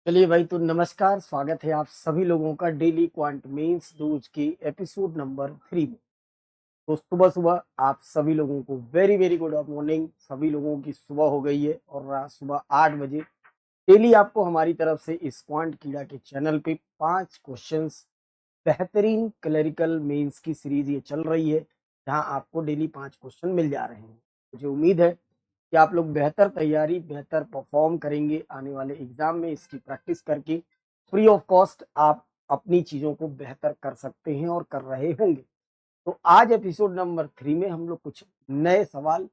चलिए भाई, तो नमस्कार। स्वागत है आप सभी लोगों का डेली क्वांट मेंस दूज के एपिसोड नंबर 3 में। तो सुबह सुबह आप सभी लोगों को वेरी वेरी गुड मॉर्निंग। सभी लोगों की सुबह हो गई है और रात सुबह 8 बजे डेली आपको हमारी तरफ से इस क्वांट कीड़ा के चैनल पे 5 क्वेश्चंस बेहतरीन क्लरिकल मेंस की सीरीज ये चल रही है, जहां आपको डेली 5 क्वेश्चन मिल जा रहे हैं। मुझे उम्मीद है कि आप लोग बेहतर तैयारी, बेहतर परफॉर्म करेंगे आने वाले एग्जाम में। इसकी प्रैक्टिस करके फ्री ऑफ कॉस्ट आप अपनी चीजों को बेहतर कर सकते हैं और कर रहे होंगे। तो आज एपिसोड नंबर 3 में हम लोग कुछ नए सवाल,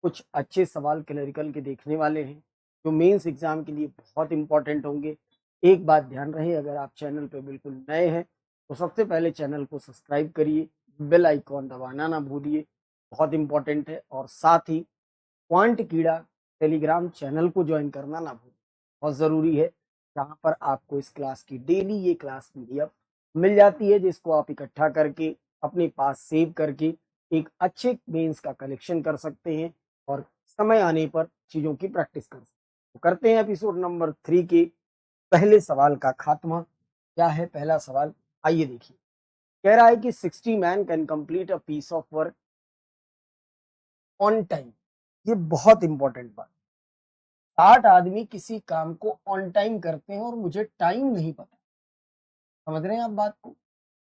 कुछ अच्छे सवाल क्लरिकल के देखने वाले हैं, जो मेंस एग्जाम के लिए बहुत इंपॉर्टेंट होंगे। एक बात ध्यान रहे, अगर आप चैनल पे बिल्कुल नए हैं तो सबसे पहले चैनल को सब्सक्राइब करिए, बेल आइकॉन दबाना ना भूलिए, बहुत इंपॉर्टेंट है। और साथ ही क्वांट कीड़ा टेलीग्राम चैनल को ज्वाइन करना ना भूलें, बहुत ज़रूरी है। जहाँ पर आपको इस क्लास की डेली ये क्लास पीडीएफ मिल जाती है, जिसको आप इकट्ठा करके अपने पास सेव करके एक अच्छे मेंस का कलेक्शन कर सकते हैं और समय आने पर चीज़ों की प्रैक्टिस कर सकते हैं। तो करते हैं एपिसोड नंबर 3 के पहले सवाल का खात्मा। क्या है पहला सवाल, आइए देखिए। कह रहा है कि 60 man can complete a piece of work on time. ये बहुत इंपॉर्टेंट बात। 60 आदमी किसी काम को ऑन टाइम करते हैं और मुझे टाइम नहीं पता। समझ रहे हैं आप बात को?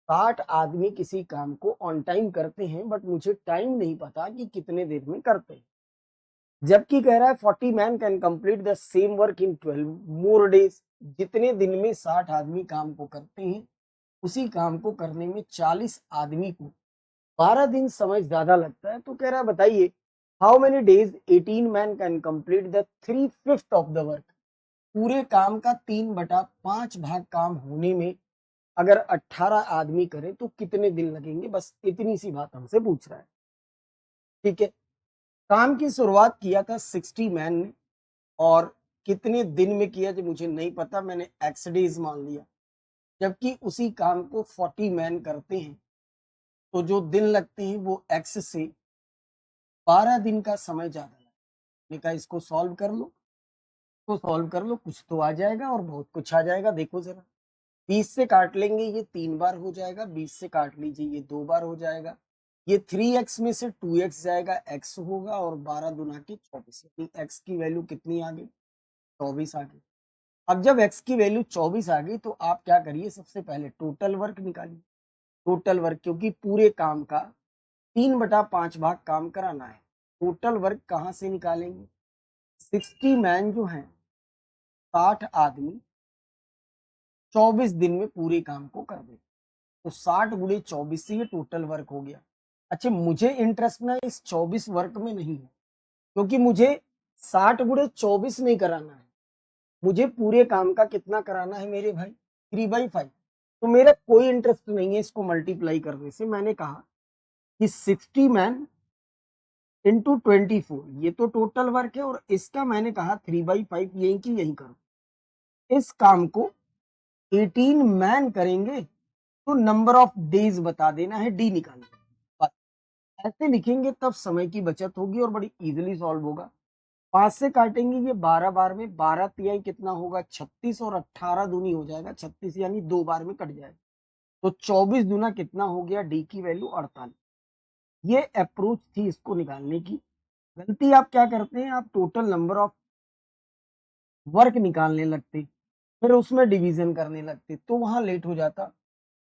60 आदमी किसी काम को ऑन टाइम करते हैं, बट मुझे टाइम नहीं पता कि कितने देर में करते हैं। जबकि कह रहा है 40 man can complete the same work in 12 more days. जितने दिन में 60 आदमी काम को करते हैं, उसी काम को करने में 40 आदमी को 12 दिन समय ज्यादा लगता है। तो कह रहा है बताइए, how many days 18 man can complete the 3/5 of the work. पूरे काम का 3/5 भाग काम होने में अगर 18 आदमी करें तो कितने दिन लगेंगे। बस इतनी सी बात हमसे पूछ रहा है। ठीक है, काम की शुरुआत किया था 60 मैन ने, और कितने दिन में किया जो मुझे नहीं पता, मैंने एक्स डेज मान लिया। जबकि उसी काम को 40 मैन करते हैं, तो जो दिन लगते हैं वो एक्स से 12 दिन का समय ज्यादा लगता है। मैंने कहा इसको सॉल्व कर लो, तो सॉल्व कर लो, कुछ तो आ जाएगा और बहुत कुछ आ जाएगा। देखो जरा, 20 से काट लेंगे ये 3 बार हो जाएगा, 20 से काट लीजिए ये 2 बार हो जाएगा। ये 3x में से 2x जाएगा, x होगा, और 12 दुना के 24, यानी x की वैल्यू कितनी आ गई? 24 आ गई। अब जब x की वैल्यू 24 आ गई तो आप क्या करिए, सबसे पहले टोटल वर्क निकालिए। टोटल वर्क, क्योंकि पूरे काम का 3/5 भाग काम कराना है। टोटल वर्क कहाँ से निकालेंगे? 60 मैन जो है, 60 आदमी 24 दिन में पूरे काम को कर देते, तो 60 गुणे 24 से ये टोटल वर्क हो गया। अच्छा, मुझे इंटरेस्ट ना इस 24 वर्क में नहीं है, क्योंकि मुझे 60 गुणे 24 नहीं कराना है। मुझे पूरे काम का कितना कराना है मेरे भाई? 3/5। तो मेरा कोई इंटरेस्ट नहीं है इसको मल्टीप्लाई करने से। मैंने कहा कि 60 मैन इंटू 24, ये तो टोटल वर्क है, और इसका मैंने कहा 3/5, यही की यही करो। इस काम को 18 मैन करेंगे तो नंबर ऑफ डेज बता देना है, डी निकालना। ऐसे लिखेंगे तब समय की बचत होगी और बड़ी इजीली सॉल्व होगा। 5 से काटेंगे ये 12 बार में, 12 तिहाई कितना होगा? 36, और 18 दूनी हो जाएगा 36, यानी 2 बार में कट जाएगा। तो 24 दूना कितना हो गया? डी की वैल्यू 48। ये अप्रोच थी इसको निकालने की। गलती आप क्या करते हैं, आप टोटल नंबर ऑफ वर्क निकालने लगते, फिर उसमें डिवीजन करने लगते, तो वहां लेट हो जाता।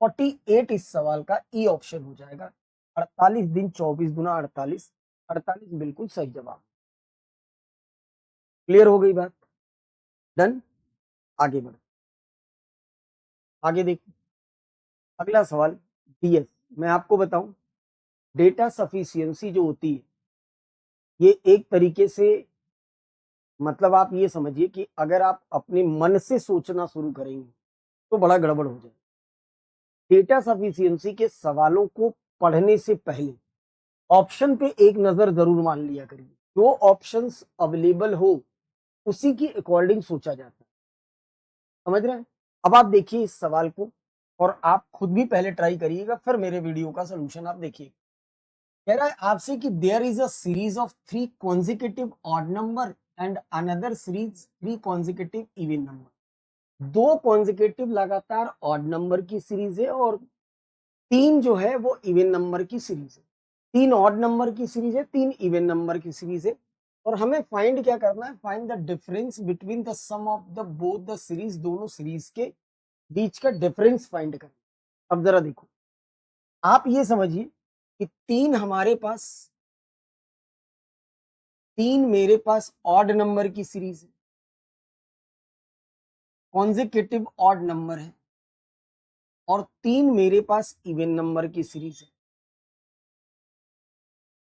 48 इस सवाल का ई ऑप्शन हो जाएगा। 48 दिन, 24 गुना 48, 48 बिल्कुल सही जवाब। क्लियर हो गई बात? डन। आगे बढ़, आगे देखिए। अगला सवाल, डीएस। मैं आपको बताऊं, डेटा सफिशियंसी जो होती है, ये एक तरीके से, मतलब आप ये समझिए कि अगर आप अपने मन से सोचना शुरू करेंगे तो बड़ा गड़बड़ हो जाए। डेटा सफिशियंसी के सवालों को पढ़ने से पहले ऑप्शन पे एक नजर जरूर मान लिया करिए। जो ऑप्शंस अवेलेबल हो उसी की अकॉर्डिंग सोचा जाता है। समझ रहे हैं? अब आप देखिए इस सवाल को, और आप खुद भी पहले ट्राई करिएगा, फिर मेरे वीडियो का सोल्यूशन आप देखिए। कह रहा है आपसे कि there is a series of 3 consecutive odd number and another series 3 consecutive even number. 2 consecutive लगातार ऑड नंबर की सीरीज है और 3 जो है वो इवन नंबर की सीरीज है। 3 ऑड नंबर की सीरीज है, 3 इवन नंबर की सीरीज है और हमें फाइंड क्या करना है, find the difference between the sum of the both the series, दोनों सीरीज के बीच का डिफरेंस फाइंड करना। अब जरा देखो, आप ये समझिए कि 3 हमारे पास, 3 मेरे पास ऑड नंबर की सीरीज है, कॉन्जिक्यूटिव ऑड नंबर है और 3 मेरे पास इवन नंबर की सीरीज है।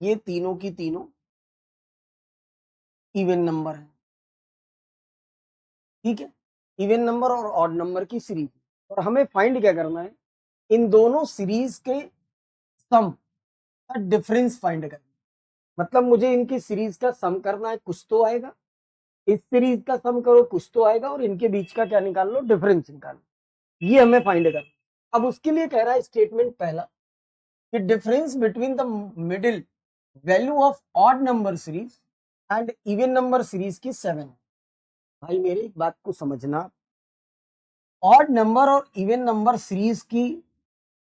ये तीनों की तीनों इवन नंबर है, ठीक है, इवन नंबर और ऑड नंबर की सीरीज। और हमें फाइंड क्या करना है, इन दोनों सीरीज के सम का डिफरेंस फाइंड करना है। मतलब मुझे इनकी सीरीज का सम करना है, कुछ तो आएगा, इस सीरीज का सम करो कुछ तो आएगा और इनके बीच का क्या निकाल लो, डिफरेंस निकाल लो। ये हमें फाइंड करना। अब उसके लिए कह रहा है स्टेटमेंट पहला कि difference between the middle value of odd number series and even number series की 7 है। भाई मेरी एक बात को समझना, ऑड नंबर और इवन नंबर सीरीज की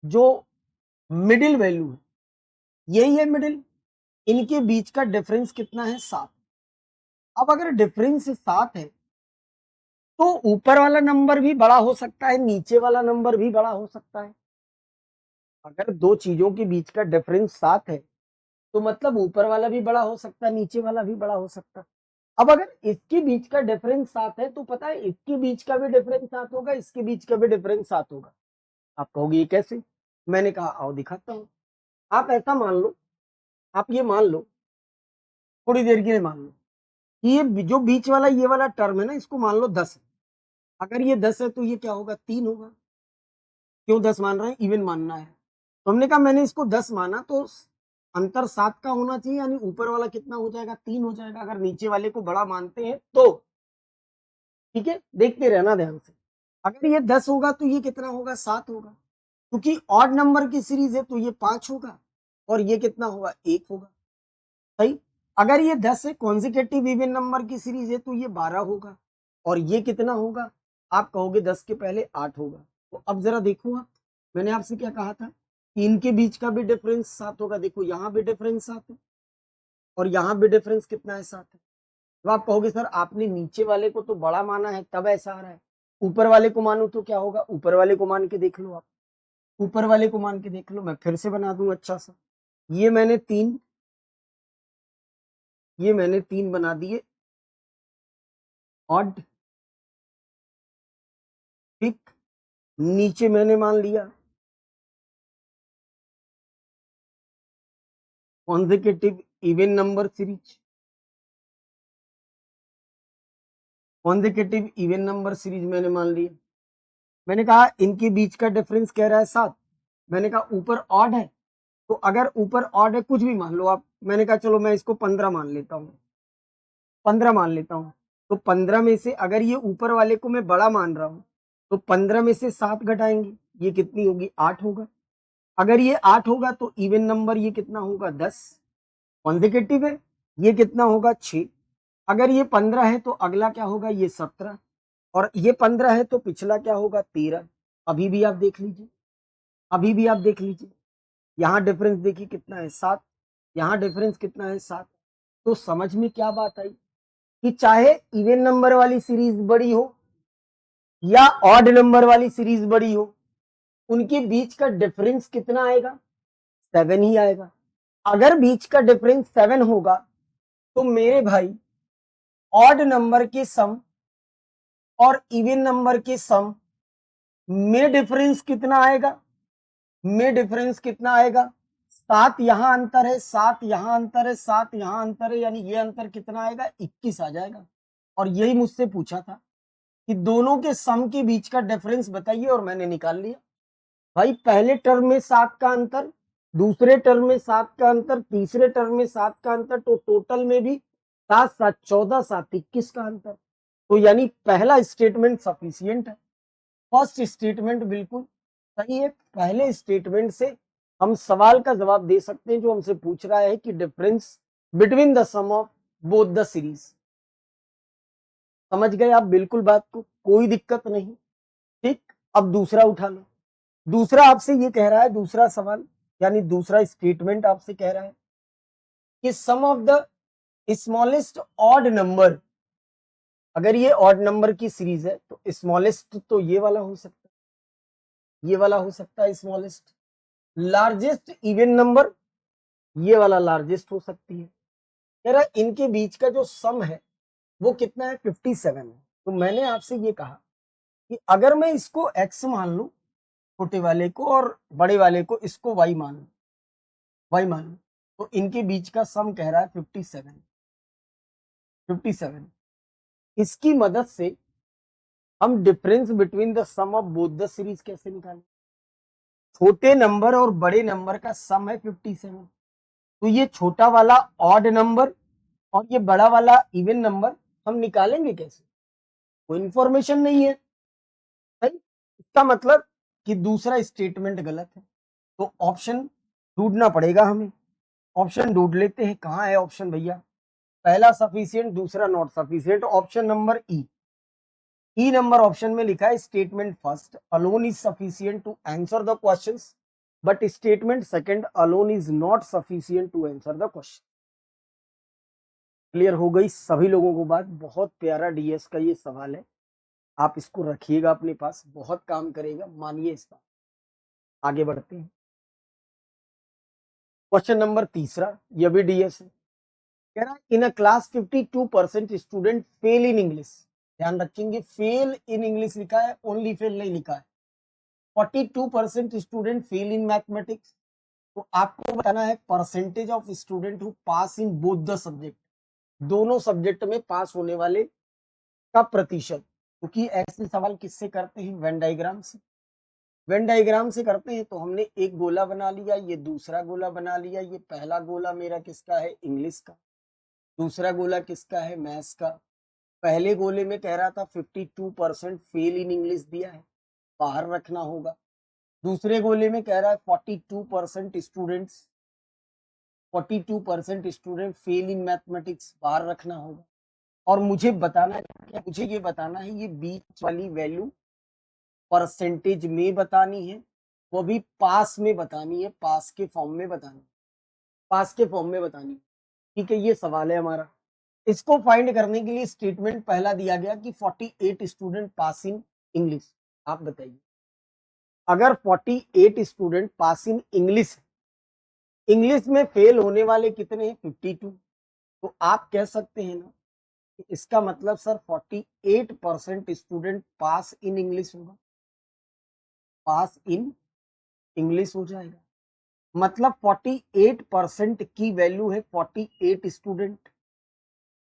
जो मिडिल वैल्यू है, यही है मिडिल, इनके बीच का डिफरेंस कितना है, 7। अब अगर डिफरेंस 7 है तो ऊपर वाला नंबर भी बड़ा हो सकता है, नीचे वाला नंबर भी बड़ा हो सकता है। अगर दो चीजों के बीच का डिफरेंस 7 है तो मतलब ऊपर वाला भी बड़ा हो सकता है, नीचे वाला भी बड़ा हो सकता है। अब अगर इसके बीच का डिफरेंस 7 है तो पता है इसके बीच का भी डिफरेंस 7 होगा, इसके बीच का भी डिफरेंस 7 होगा। आप कहोगे ये कैसे? मैंने कहा आओ दिखाता हूं। आप ऐसा मान लो, आप ये मान लो, थोड़ी देर के लिए मान लो कि ये जो बीच वाला ये वाला टर्म है ना, इसको मान लो 10 है। अगर ये 10 है तो ये क्या होगा, 3 होगा। क्यों 10 मान रहे हैं, इवन मानना है। तो हमने कहा मैंने इसको 10 माना तो अंतर 7 का होना चाहिए, यानी ऊपर वाला कितना हो जाएगा, 3 हो जाएगा। अगर नीचे वाले को बड़ा मानते हैं तो ठीक है, देखते रहना ध्यान से। अगर ये 10 होगा तो ये कितना होगा, 7 होगा। क्योंकि ऑड नंबर की सीरीज है तो ये 5 होगा और ये कितना होगा, 1 होगा। सही। अगर ये 10 है, कॉन्जिक्यूटिव इवन नंबर की सीरीज है तो ये 12 होगा और ये कितना होगा, आप कहोगे 10 के पहले 8 होगा। तो अब जरा देखो, आप, मैंने आपसे क्या कहा था कि इनके बीच का भी डिफरेंस 7 होगा। देखो यहाँ भी डिफरेंस 7 है और यहाँ भी डिफरेंस कितना है, 7 है। तो आप कहोगे सर आपने नीचे वाले को तो बड़ा माना है तब ऐसा आ रहा है, ऊपर वाले को मानो तो क्या होगा, ऊपर वाले को मान के देख लो। आप ऊपर वाले को मान के देख लो, मैं फिर से बना दूं अच्छा सा। ये मैंने 3, ये मैंने 3 बना दिए ऑड, ठीक। नीचे मैंने मान लिया consecutive even number series, consecutive even number series मैंने मान लिया। मैंने कहा इनके बीच का डिफरेंस कह रहा है 7। मैंने कहा ऊपर ऑड है तो अगर ऊपर ऑड है कुछ भी मान लो आप, मैंने कहा चलो मैं इसको 15 मान लेता हूँ, 15 मान लेता हूँ। तो 15 में से अगर ये ऊपर वाले को मैं बड़ा मान रहा हूँ तो 15 में से 7 घटाएंगे, ये कितनी होगी, 8 होगा। अगर ये 8 होगा तो इवन नंबर ये कितना होगा, 10। कॉन्जिक्यूटिव है, ये कितना होगा, 6। अगर ये 15 है तो अगला क्या होगा, ये 17। और ये 15 है तो पिछला क्या होगा, 13। अभी भी आप देख लीजिए, अभी भी आप देख लीजिए, यहाँ डिफरेंस देखिए कितना है, 7। यहाँ डिफरेंस कितना है, 7। तो समझ में क्या बात आई कि चाहे इवन नंबर वाली सीरीज बड़ी हो या ऑड नंबर वाली सीरीज बड़ी हो, उनके बीच का डिफरेंस कितना आएगा, 7 ही आएगा। अगर बीच का डिफरेंस 7 होगा तो मेरे भाई ऑड नंबर के सम और इवन नंबर के सम में डिफरेंस कितना आएगा, में डिफरेंस कितना आएगा, 7 यहां अंतर है, 7 यहां अंतर है, 7 यहां अंतर है, यानी ये अंतर कितना आएगा, 21 आ जाएगा। और यही मुझसे पूछा था कि दोनों के सम के बीच का डिफरेंस बताइए और मैंने निकाल लिया। भाई पहले टर्म में 7 का अंतर, दूसरे टर्म में 7 का अंतर, तीसरे टर्म में 7 का अंतर, तो टोटल में भी 7 7 14 7 21 का अंतर। तो यानी पहला स्टेटमेंट सफिशियंट है, फर्स्ट स्टेटमेंट बिल्कुल सही है। पहले स्टेटमेंट से हम सवाल का जवाब दे सकते हैं जो हमसे पूछ रहा है कि difference between the sum of both the series. समझ गए आप बिल्कुल बात को, कोई दिक्कत नहीं। ठीक, अब दूसरा उठा लो। दूसरा आपसे ये कह रहा है, दूसरा सवाल यानी दूसरा स्टेटमेंट आपसे कह रहा है कि sum of the smallest odd number, अगर ये ऑड नंबर की सीरीज है तो स्मॉलेस्ट तो ये वाला हो सकता है, ये वाला हो सकता है स्मॉलेस्ट। लार्जेस्ट इवन नंबर, ये वाला लार्जेस्ट हो सकती है। कह रहा है इनके बीच का जो सम है वो कितना है, 57 है। तो मैंने आपसे ये कहा कि अगर मैं इसको x मान लूं, छोटे वाले को, और बड़े वाले को इसको y मान लूं, y मान लूं, तो इनके बीच का सम कह रहा है 57। 57 इसकी मदद से हम difference between the sum of both the series कैसे निकालें। छोटे नंबर और बड़े नंबर का सम है 57, तो ये छोटा वाला ऑड नंबर और ये बड़ा वाला इवन नंबर हम निकालेंगे कैसे, कोई इंफॉर्मेशन नहीं है। सही, इसका मतलब कि दूसरा स्टेटमेंट गलत है, तो ऑप्शन ढूंढना पड़ेगा हमें। ऑप्शन ढूंढ लेते हैं, कहाँ है ऑप्शन भैया। पहला सफिशियंट, दूसरा not sufficient, option number E number option में लिखा है statement first alone is sufficient to answer the questions, but statement second alone is not sufficient to answer the question. Clear हो गई सभी लोगों को बात। बहुत प्यारा डीएस का ये सवाल है, आप इसको रखिएगा अपने पास, बहुत काम करेगा, मानिए इसका। आगे बढ़ते हैं, क्वेश्चन नंबर तीसरा, यह भी डीएस है। कह रहा है in a class 52% student fail in English. ध्यान रखेंगे, फेल इन इंग्लिश लिखा है, ओनली फेल नहीं लिखा है। 42% स्टूडेंट फेल इन मैथमेटिक्स। तो आपको बताना है percentage of student who pass in both the subject, दोनों सब्जेक्ट में पास होने वाले का प्रतिशत। क्योंकि ऐसे सवाल किससे करते हैं, वेन डायग्राम से। वेन डायग्राम से करते हैं तो हमने एक गोला बना लिया, ये दूसरा गोला बना लिया। ये पहला गोला मेरा किसका है, इंग्लिश का। दूसरा गोला किसका है, मैथ्स का। पहले गोले में कह रहा था 52% फेल इन इंग्लिश दिया है, बाहर रखना होगा। दूसरे गोले में कह रहा है 42% students, 42% student fail in mathematics, बाहर रखना होगा। और मुझे बताना है, मुझे ये बताना है, ये बीच वाली वैल्यू परसेंटेज में बतानी है, वो भी पास में बतानी है, पास के फॉर्म में बतानी है, पास के फॉर्म में बतानी है। ठीक है, ये सवाल है हमारा। इसको फाइंड करने के लिए स्टेटमेंट पहला दिया गया कि 48 स्टूडेंट पास इन इंग्लिश। आप बताइए, अगर 48 student pass in English, English में फेल होने वाले कितने हैं, 52। तो आप कह सकते हैं ना कि इसका मतलब sir 48% student pass in English होगा, पास इन इंग्लिश हो जाएगा। मतलब 48% की वैल्यू है 48 स्टूडेंट,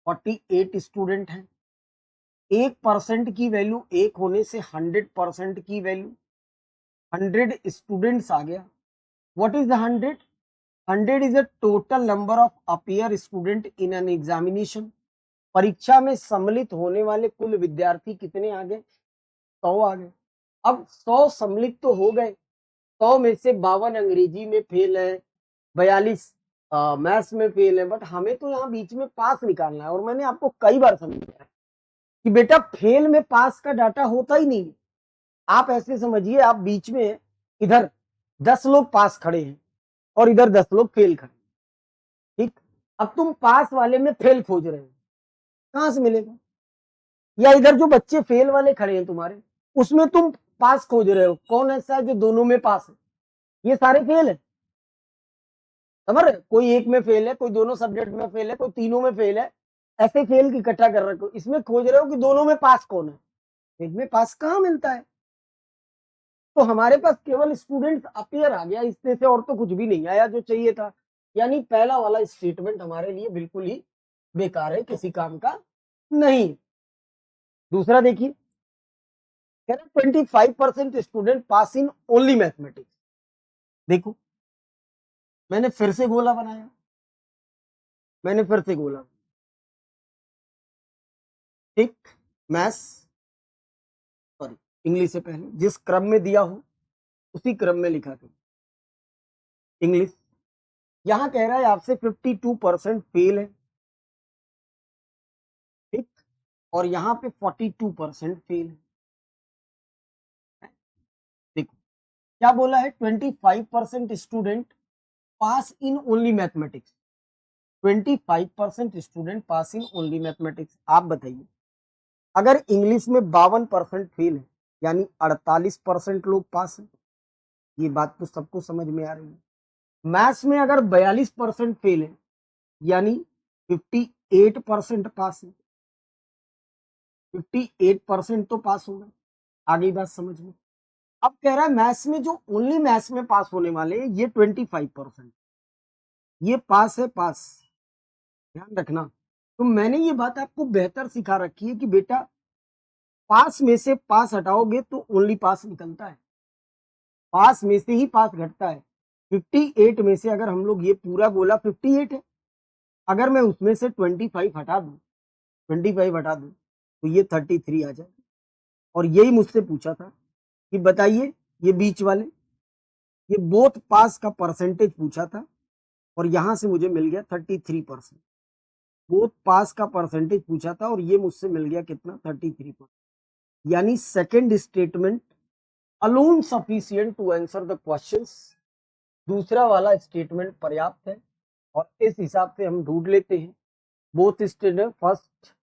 48 स्टूडेंट है। 1% की वैल्यू, एक होने से 100% की वैल्यू, 100 स्टूडेंट्स आ गया। What is the 100? 100 is the total number of appear student in an examination. परीक्षा में सम्मिलित होने वाले कुल विद्यार्थी कितने आ गए, 100 आ गए। अब 100 सम्मिलित तो हो गए, 100 में से 52 अंग्रेजी में फेल है, 42 मैथ्स में फेल है, बट हमें तो यहाँ बीच में पास निकालना है। और मैंने आपको कई बार समझाया कि बेटा फेल में पास का डाटा होता ही नहीं। आप ऐसे समझिए, आप बीच में इधर 10 लोग पास खड़े हैं और इधर 10 लोग फेल खड़े हैं। ठीक, अब तुम पास वाले में फेल खोज रहे हो, कहां से मिलेगा। या इधर जो बच्चे फेल वाले खड़े हैं तुम्हारे, उसमें तुम पास खोज रहे हो, कौन ऐसा है जो दोनों में पास है, ये सारे फेल है। समझ रहे, कोई एक में फेल है, कोई दोनों सब्जेक्ट में फेल है, कोई तीनों में फेल है, ऐसे फेल की इकट्ठा कर रखे हो। इसमें खोज रहे हो कि दोनों में पास कौन है, एक में पास कहां मिलता है। तो हमारे पास केवल स्टूडेंट्स अपीयर आ गया, इसमें से और तो कुछ भी नहीं आया जो चाहिए था। यानी पहला वाला स्टेटमेंट हमारे लिए बिल्कुल ही बेकार है, किसी काम का नहीं। दूसरा देखिए, 25% student pass in only mathematics. देखो, मैंने फिर से गोला बनाया, मैंने फिर से गोला, ठीक, मैथ्स, सॉरी, इंग्लिश से पहले जिस क्रम में दिया हो उसी क्रम में लिखा था, इंग्लिश। यहां कह रहा है आपसे 52% फेल है, ठीक, और यहाँ पे 42% फेल है। देखो क्या बोला है, 25% student pass in only mathematics. 25% student pass in only mathematics. आप बताइए, अगर इंग्लिश में 52% फेल है, यानी 48% लोग पास है। ये बात तो सबको समझ में आ रही है। मैथ्स में अगर 42% फेल है, यानी 58% पास है। 58% तो पास होगा। आगे बात समझ में। अब कह रहा है मैथ्स में जो ओनली मैथ्स में पास होने वाले हैं ये 25%, ये पास है, पास। ध्यान रखना। तो मैंने ये बात आपको बेहतर सिखा रखी है कि बेटा पास में से पास हटाओगे तो ओनली पास निकलता है, पास में से ही पास घटता है। 58 में से अगर हम लोग ये पूरा गोला 58 है, अगर मैं उसमें से 25 हटा दूं, 25 हटा दूं तो ये 33 आ जाए। और यही मुझसे पूछा था कि बताइए ये बीच वाले, ये बोथ पास का परसेंटेज पूछा था और यहां से मुझे मिल गया 33%। बोथ पास का परसेंटेज पूछा था और ये मुझसे मिल गया कितना, 33%। यानी second statement alone sufficient to answer the questions. दूसरा वाला स्टेटमेंट पर्याप्त है और इस हिसाब से हम ढूंढ लेते हैं both statement. First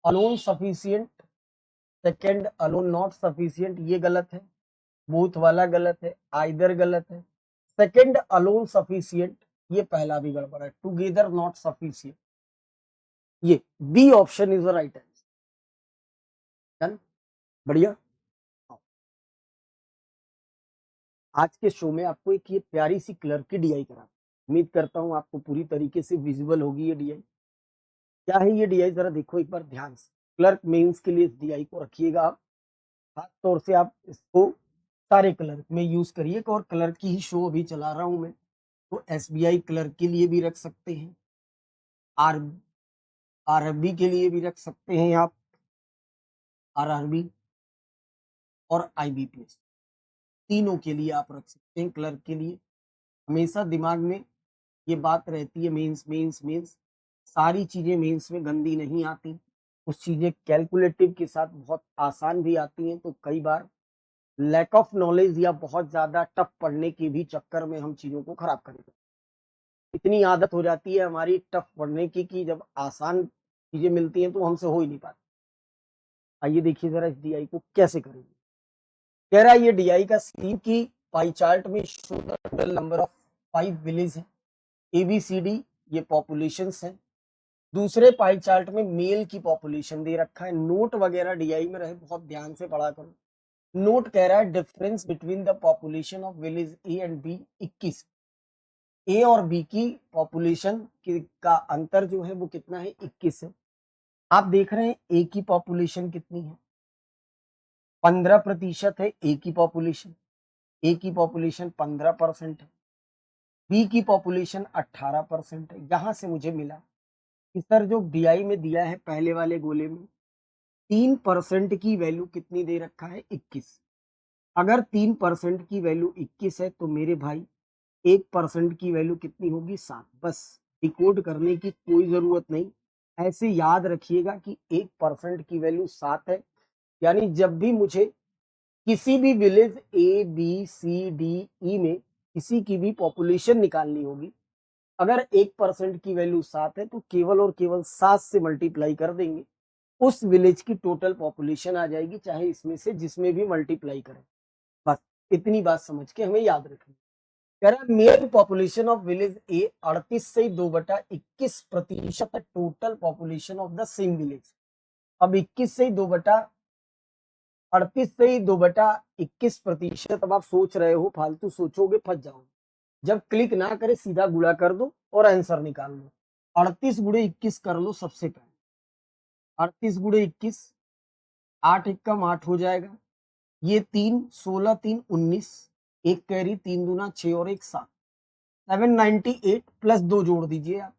alone sufficient, second alone not sufficient, ये गलत है। बोथ वाला गलत है, आइदर गलत है। सेकेंड अलोन सफिशिएंट, ये पहला भी गड़बड़ है। टुगेदर नॉट सफिशिएंट, ये B option is the right answer. बढ़िया। आज के शो में आपको एक ये प्यारी सी क्लर्क की डीआई करा, उम्मीद करता हूं आपको पूरी तरीके से विजिबल होगी ये डीआई। क्या है ये डीआई, जरा देखो एक बार ध्यान से। क्लर्क मेंस के लिए इस डीआई को रखिएगा आप, खास तौर से आप इसको सारे क्लर्क में यूज करिए। और क्लर्क की ही शो अभी चला रहा हूं मैं, तो एसबीआई क्लर्क के लिए भी रख सकते हैं, आर आरआरबी के लिए भी रख सकते हैं आप, आरआरबी और आईबीपीएस, तीनों के लिए आप रख सकते हैं क्लर्क के लिए। हमेशा दिमाग में ये बात रहती है, मेंस मेंस मेंस, सारी चीजें मेंस में गंदी नहीं आती, कुछ चीजें कैलकुलेटिव के साथ बहुत आसान भी आती हैं। तो कई बार लैक ऑफ नॉलेज या बहुत ज्यादा टफ पढ़ने के भी चक्कर में हम चीजों को खराब कर देते हैं। इतनी आदत हो जाती है हमारी टफ पढ़ने की कि जब आसान चीजें मिलती हैं तो हमसे हो ही नहीं पाती। आइए देखिए जरा इस डीआई को कैसे करेंगे। कह रहा है ये डीआई का स्कीम की पाई चार्ट में show the total number of 5 village है, एबीसीडी ये पॉपुलेशन है। दूसरे पाई चार्ट में मेल की पॉपुलेशन दे रखा है। नोट वगैरह डीआई में रहे, बहुत ध्यान से पढ़ा करो। नोट कह रहा है difference between the population of village A and B 21। A और बी की पॉपुलेशन का अंतर जो है वो कितना है, 21 है। आप देख रहे हैं ए की पॉपुलेशन कितनी है, 15% है ए की पॉपुलेशन। ए की पॉपुलेशन 15% है, बी की पॉपुलेशन 18% है। यहां से मुझे मिला कि सर जो डीआई में दिया है पहले वाले गोले में 3% की वैल्यू कितनी दे रखा है, 21। अगर 3% की वैल्यू 21 है तो मेरे भाई 1% की वैल्यू कितनी होगी, 7। बस डिकोड करने की कोई जरूरत नहीं, ऐसे याद रखिएगा कि 1% की वैल्यू 7 है। यानी जब भी मुझे किसी भी village A B C D E में किसी की भी पॉपुलेशन निकालनी होगी, अगर 1% की वैल्यू 7 है तो केवल और केवल 7 से मल्टीप्लाई कर देंगे, उस विलेज की टोटल पॉपुलेशन आ जाएगी, चाहे इसमें से जिसमें भी मल्टीप्लाई करें। बस इतनी बात समझ के हमें याद रखनी। कह रहा है मेल पॉपुलेशन ऑफ विलेज ए 38 से 2/21% total population of the same village. अब 21 से 2/38 से 2/21%। अब आप सोच रहे हो, फालतू सोचोगे फंस जाओगे। जब क्लिक ना करे सीधा गुणा कर दो और आंसर निकाल लो। 38 गुणे 21 कर लो सबसे पहले। 38 गुणे 21, 8 एकम 8 हो जाएगा। ये 3 16 3 19, एक कैरी, 3 दूना 6 और 1 7, 798 प्लस 2 जोड़ दीजिए आप,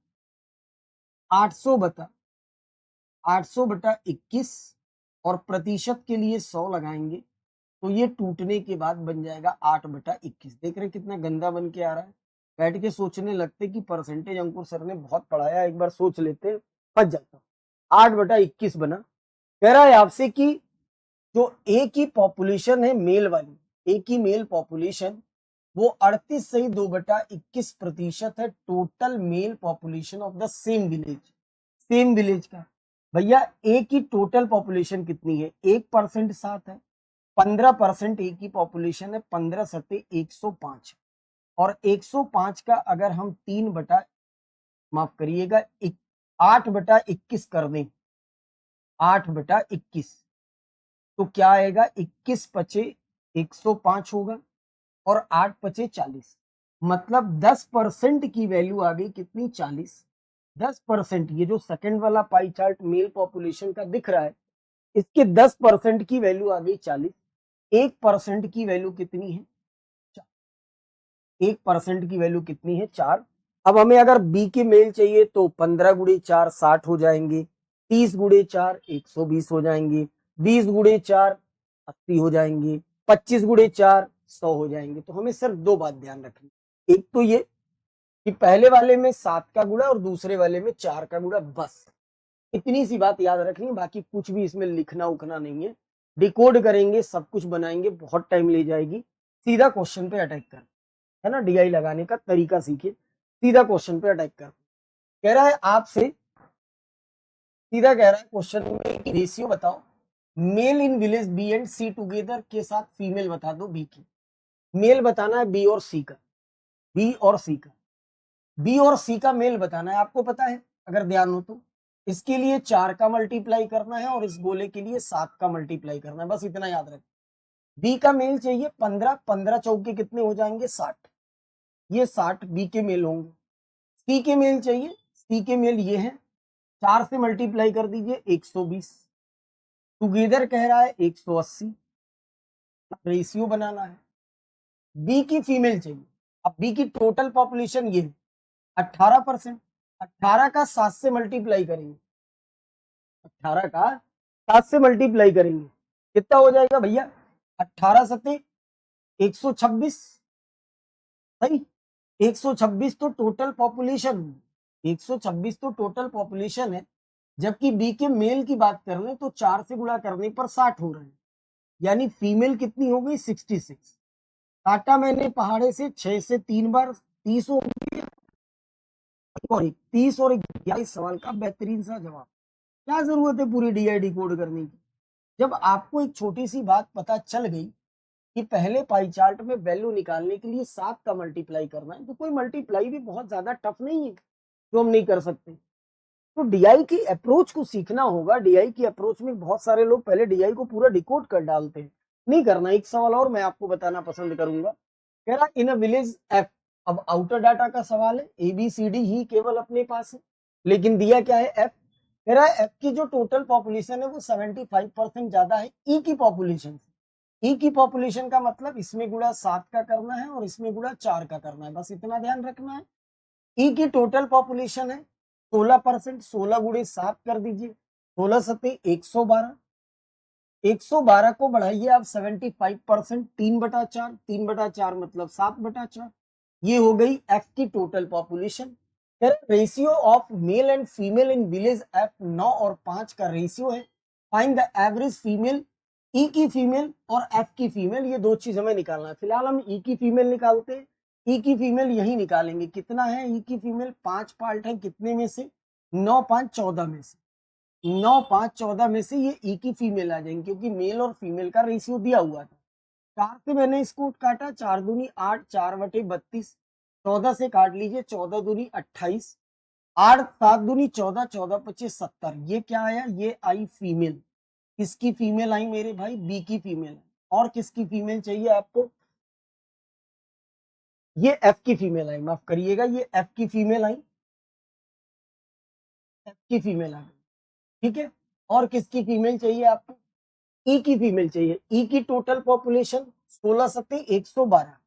800/21 और प्रतिशत के लिए 100 लगाएंगे तो ये टूटने के बाद बन जाएगा 8/21। देख रहे कितना गंदा बन के आ रहा है। बैठ के सोचने लगते कि परसेंटेज अंकुर सर ने बहुत पढ़ाया, एक बार सोच लेते, फंस जाता। 8/21 बना। कह रहा है आपसे कि जो ए की पॉपुलेशन है मेल वाली, ए की मेल पॉपुलेशन वो 38 सही 2/21% है total mail population of the same village. Same village का भैया ए की टोटल पॉपुलेशन कितनी है? 1% 7 है, 15% ए की पॉपुलेशन है, 15 सत्ते 105 और 105 का अगर हम माफ करिएगा 8/21 कर दें, 8/21 तो क्या आएगा? 21 पचे 105 होगा और 8 पचे 40, मतलब 10% की वैल्यू आ गई कितनी? 40। 10%, ये जो सेकंड वाला पाई चार्ट मेल पॉपुलेशन का दिख रहा है इसके 10% की वैल्यू आ गई 40। 1% की वैल्यू कितनी है? 1% की वैल्यू कितनी है? 4। अब हमें अगर बी के मेल चाहिए तो 15 गुणे 4 60 हो जाएंगे, 30 गुणे 4 120 हो जाएंगे, 20 गुणे 4 80 हो जाएंगे, 25 गुणे 4 100 हो जाएंगे। तो हमें सिर्फ दो बात ध्यान रखनी, एक तो ये कि पहले वाले में 7 का गुणा और दूसरे वाले में 4 का गुणा, बस इतनी सी बात याद रखनी है, बाकी कुछ भी इसमें लिखना उखना नहीं है। डिकोड करेंगे, सब कुछ बनाएंगे, बहुत टाइम ले जाएगी। सीधा क्वेश्चन पे अटैक कर, है ना, डीआई लगाने का तरीका सीखिए, सीधा क्वेश्चन पे अटैक कर। कह रहा है आपसे, सीधा कह रहा है क्वेश्चन में रेशियो बताओ male in village B and C together के साथ फीमेल बता दो बी की। मेल बताना है बी और सी का, बी और सी का, बी और सी का मेल बताना है। आपको पता है अगर ध्यान हो तो इसके लिए 4 का मल्टीप्लाई करना है और इस गोले के लिए 7 का मल्टीप्लाई करना है, बस इतना याद रखें। बी का मेल चाहिए 15, 15 चौके कितने हो जाएंगे? 60, ये 60 बी के मेल होंगे। सी के मेल चाहिए, सी के मेल ये है, 4 से मल्टीप्लाई कर दीजिए 120, टुगेदर कह रहा है 180, रेशियो बनाना है। बी की फीमेल चाहिए, अब बी की टोटल पॉपुलेशन ये है 18%, 18 का 7 से मल्टीप्लाई करेंगे, 18 का 7 से मल्टीप्लाई करेंगे कितना हो जाएगा भैया? 18 सत्ते 126, सही, 126 तो टोटल पॉपुलेशन, 126 तो टोटल पॉपुलेशन है। जबकि बी के मेल की बात कर लें तो 4 से गुणा करने पर 60 हो रहे हैं, यानी फीमेल कितनी हो गई? 66। काटा मैंने पहाड़े से 6 से 3 बार, 30 हो गई और 30 और 11 सवाल का बेहतरीन सा जवाब। क्या जरूरत है पूरी डीआईडी कोड करने की? जब आपको एक छोटी सी बात पता चल गई कि पहले पाई चार्ट में वैल्यू निकालने के लिए 7 का मल्टीप्लाई करना है, तो कोई मल्टीप्लाई भी बहुत ज्यादा टफ नहीं है जो हम नहीं कर सकते। तो डीआई की अप्रोच को सीखना होगा। डीआई की अप्रोच में बहुत सारे लोग पहले डीआई को पूरा डिकोड कर डालते हैं, नहीं करना। एक सवाल और मैं आपको बताना पसंद करूंगा, कह रहा इन अ विलेज एफ, अब आउटर डाटा का सवाल है, ए बी सी डी ही केवल अपने पास है, लेकिन दिया क्या है? एफ। कह रहा है एफ की जो टोटल पॉपुलेशन है वो 75% ज्यादा है ई की पॉपुलेशन से। ई की पॉपुलेशन का मतलब इसमें गुणा 7 का करना है और इसमें गुणा 4 का करना है, बस इतना ध्यान रखना है। ई की टोटल पॉपुलेशन है 16%, 16 गुणे 7 कर दीजिए, 16 सत्ते 112, 112 को बढ़ाइए आप 75%, 3/4, 3/4 मतलब 7/4, ये हो गई एफ की total population. Ratio of male and female in village F 9 और 5 का रेशियो है। फाइंड द एवरेज फीमेल, ई की फीमेल और एफ की फीमेल, ये दो चीज हमें निकालना है। फिलहाल हम ई की फीमेल निकालते हैं, ई की फीमेल यही निकालेंगे। कितना है ई की फीमेल? 5 पार्ट है, कितने में से? 9 5 14 में से, 9 5 14 में से ये ई की फीमेल आ जाएंगे, क्योंकि मेल और फीमेल का रेशियो दिया हुआ था। 4 से मैंने इसको काटा, 4 दूनी 8, 4/32, 14 से काट लीजिए, 14 दूनी 28, 8 7 दूनी 14, 14 25 70, ये क्या आया? ये आई फीमेल। किसकी फीमेल आई मेरे भाई? बी की फीमेल। और किसकी फीमेल चाहिए आपको? ये एफ की फीमेल आई, माफ करिएगा, ये एफ की फीमेल आई, एफ की फीमेल आ गई, ठीक है। और किसकी फीमेल चाहिए आपको? ई की फीमेल चाहिए। ई की टोटल पॉपुलेशन 16 सत्ते 112,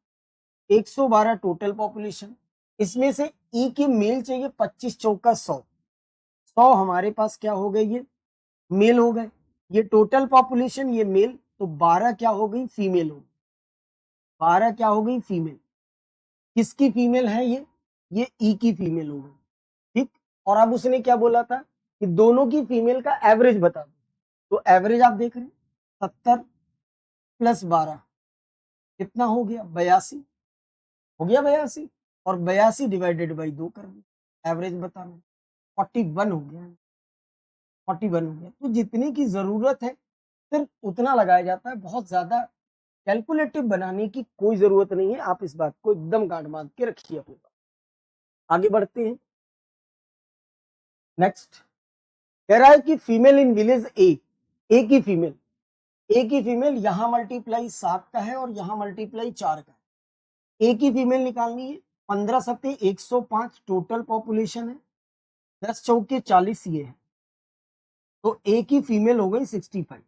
112 टोटल पॉपुलेशन। इसमें से ई की मेल चाहिए 25 चौका 100, 100 हमारे पास क्या हो गए? ये मेल हो गए। ये टोटल पॉपुलेशन, ये मेल, तो 12 क्या हो गई? फीमेल हो गई। 12 क्या हो गई? फीमेल। किसकी फीमेल है ये ई की फीमेल हो गई, ठीक। और अब उसने क्या बोला था कि दोनों की फीमेल का एवरेज बता दो, तो एवरेज आप देख रहे हैं 70 प्लस 12 कितना हो गया 82, हो गया 82, और 82 डिवाइडेड बाई 2 कर दिया, एवरेज बताना 41 हो गया, 41 हो गया। तो जितने की जरूरत है सिर्फ उतना लगाया जाता है, बहुत ज्यादा कैलकुलेटिव बनाने की कोई जरूरत नहीं है। आप इस बात को एकदम गांठ बांध के रखिए अपने पास। आगे बढ़ते हैं। नेक्स्ट कह रहा है कि फीमेल इन विलेज ए की फीमेल यहां मल्टीप्लाई 7 का है और यहां मल्टीप्लाई 4 का है। ए की फीमेल निकालनी है, 15 सत्ते 105 टोटल पॉपुलेशन है, 10 चौके 40 ये है। तो ए की फीमेल हो गई 65,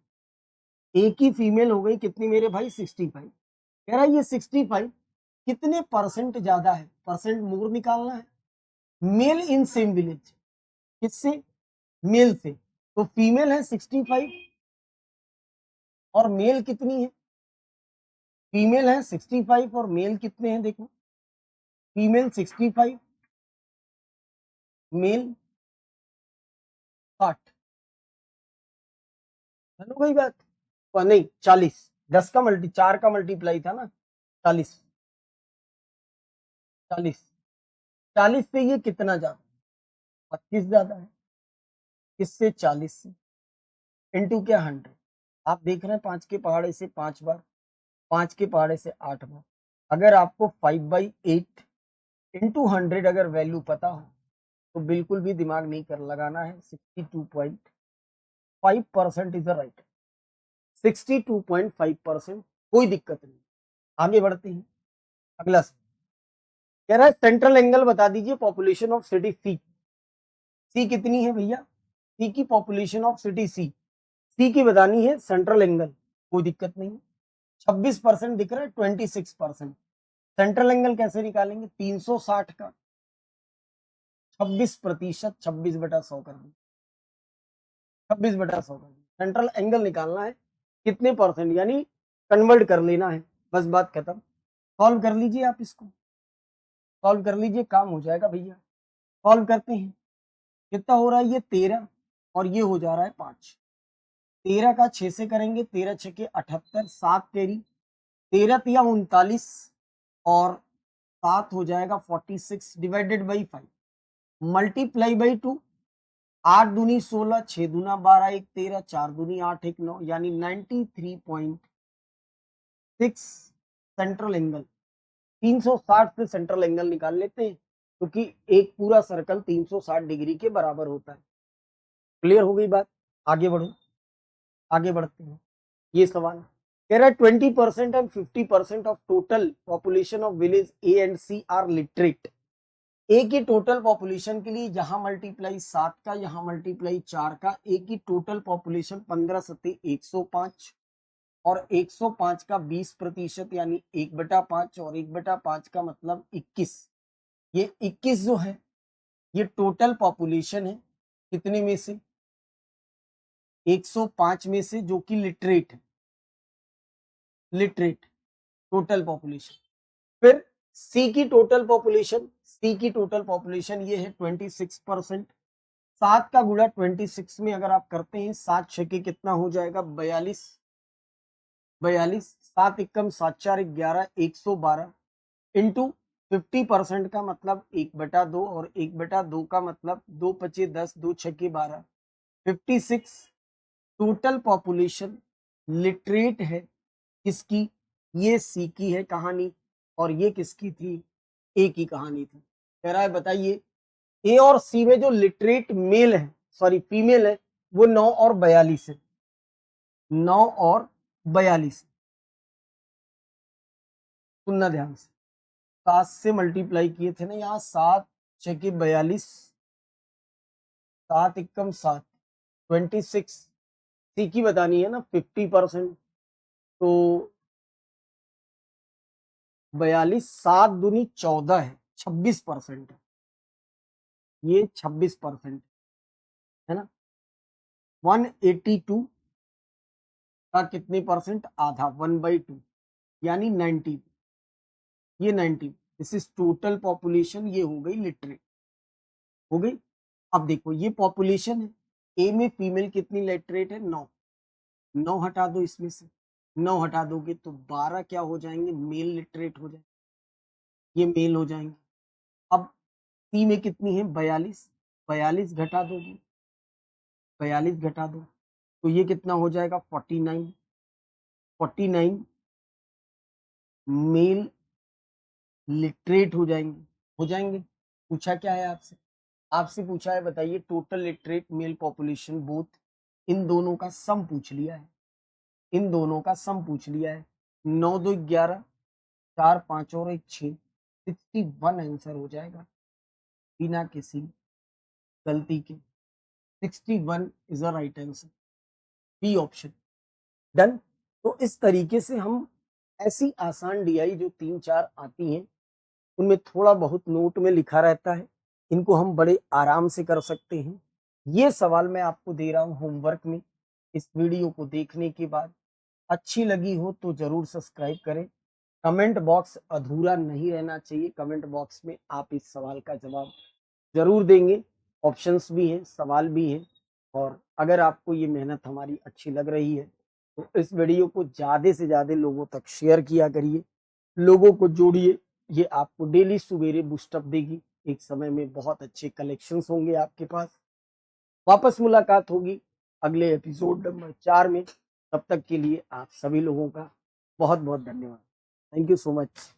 ए की फीमेल हो गई कितनी मेरे भाई 65। कह रहा है ये 65 कितने परसेंट ज्यादा है, परसेंट मोर निकालना है, मेल इन सेम विलेज, किससे, मेल से। तो फीमेल है 65 और मेल कितनी है, फीमेल है 65 और मेल कितने हैं देखो, फीमेल 65 मेल 60, है ना वही बात, नहीं 40, 10 का 4 का मल्टीप्लाई था ना, 40 40 40 से ये कितना ज्यादा, 25 ज्यादा है, इससे 40 से इंटू क्या 100। आप देख रहे हैं 5 के पहाड़े से 5 बार, 5 के पहाड़े से 8 बार। अगर आपको 5/8 इंटू 100 अगर वैल्यू पता हो तो बिल्कुल भी दिमाग नहीं कर लगाना है, 62.5% इज द राइट, 62.5%, कोई दिक्कत नहीं। आगे बढ़ते हैं। अगला कह रहा है सेंट्रल एंगल बता दीजिए पॉपुलेशन ऑफ सिटी सी कितनी है भैया, सी की पॉपुलेशन ऑफ सिटी सी की बतानी है सेंट्रल एंगल, कोई दिक्कत नहीं। 26% दिख रहा है, 26%। सेंट्रल एंगल कैसे निकालेंगे, 360 का 26%, 26/100 कर दी, 26/100 कर दी। सेंट्रल एंगल निकालना है कितने परसेंट, यानी कन्वर्ट कर लेना है, बस बात खत्म। सॉल्व कर लीजिए, आप इसको सॉल्व कर लीजिए, काम हो जाएगा भैया। सॉल्व करते हैं, कितना हो रहा है ये 13 और ये हो जा रहा है 5। 13 का 6 से करेंगे, 13 छके 78, 7 तेरी 13 तिया 39 और 7 हो जाएगा 46 डिवाइडेड बाई 5 मल्टीप्लाई बाई 2, 8 दूनी 16, 6 दूना 12, 1 13, 4 दूनी 8, 1 9, यानी 93.6 सेंट्रल एंगल। 360 से सेंट्रल एंगल निकाल लेते हैं क्योंकि एक पूरा सर्कल 360 डिग्री के बराबर होता है। क्लियर हो गई बात, आगे बढ़ो, आगे बढ़ते हैं। ये सवाल कह रहा है 20% and 50% of total population of village A and C are literate. A की टोटल पॉपुलेशन के लिए यहाँ मल्टीप्लाई 7 का, यहाँ मल्टीप्लाई 4 का, ए की टोटल पॉपुलेशन 15 सत्ते 105 और 105 का 20% यानी 1/5 और 1/5 का मतलब 21। ये 21 जो है ये टोटल पॉपुलेशन है, कितने में से, 105 में से, जो कि लिटरेट है, लिटरेट टोटल पॉपुलेशन। फिर सी की टोटल पॉपुलेशन, सी की टोटल पॉपुलेशन ये है 26%। 7 का गुणा 26 में अगर आप करते हैं, 7 छके कितना हो जाएगा 42, 7 एकम 7 4 11, 112 इंटू 50% का मतलब 1/2 और 1/2 का मतलब 2 पचे 10, 2 छके 12, 56 टोटल पॉपुलेशन लिटरेट है किसकी, ये सी की है कहानी और ये किसकी थी, ए की कहानी थी। कह रहा है बताइए ए और सी में जो लिटरेट मेल है, सॉरी फीमेल है, वो 9 और 42 है, 9 और 42। सुनना ध्यान से, 7 से मल्टीप्लाई किए थे ना यहाँ, 7 छके 42, 7 एकम 7, 26 सी की बतानी है ना 50%, तो 42, 7 दूनी 14 है, 26% है, ये 26% है ना। 182 का कितने परसेंट, आधा, 1/2 यानी 90, ये 90। दिस इज टोटल पॉपुलेशन, ये हो गई लिटरेट, हो गई। अब देखो ये पॉपुलेशन है, ए में फीमेल कितनी लिटरेट है 9, 9 हटा दो इसमें से, 9 हटा दोगे तो 12 क्या हो जाएंगे, मेल लिटरेट हो जाएंगे, ये मेल हो जाएंगे। अब सी में कितनी है, 42, 42 घटा दोगे, 42 घटा दो तो ये कितना हो जाएगा, 49, 49 मेल लिटरेट हो जाएंगे, हो जाएंगे। पूछा क्या है आपसे, आपसे पूछा है बताइए total literate male population both, इन दोनों का सम पूछ लिया है, इन दोनों का सम पूछ लिया है। 9 2 11, 4 5 और 1 6, 61 आंसर हो जाएगा बिना किसी गलती के। 61 is a right answer, B option. Done. तो इस तरीके से हम ऐसी आसान डीआई जो 3 4 आती हैं, उनमें थोड़ा बहुत नोट में लिखा रहता है, इनको हम बड़े आराम से कर सकते हैं। ये सवाल मैं आपको दे रहा हूँ होमवर्क में। इस वीडियो को देखने के बाद अच्छी लगी हो तो जरूर सब्सक्राइब करें। कमेंट बॉक्स अधूरा नहीं रहना चाहिए, कमेंट बॉक्स में आप इस सवाल का जवाब जरूर देंगे, ऑप्शंस भी हैं, सवाल भी हैं। और अगर आपको ये मेहनत हमारी अच्छी लग रही है तो इस वीडियो को ज़्यादा से ज़्यादा लोगों तक शेयर किया करिए, लोगों को जोड़िए, ये आपको डेली सवेरे बूस्टअप देगी। एक समय में बहुत अच्छे कलेक्शंस होंगे आपके पास। वापस मुलाकात होगी अगले एपिसोड नंबर 4 में। तब तक के लिए आप सभी लोगों का बहुत बहुत धन्यवाद। Thank you so much.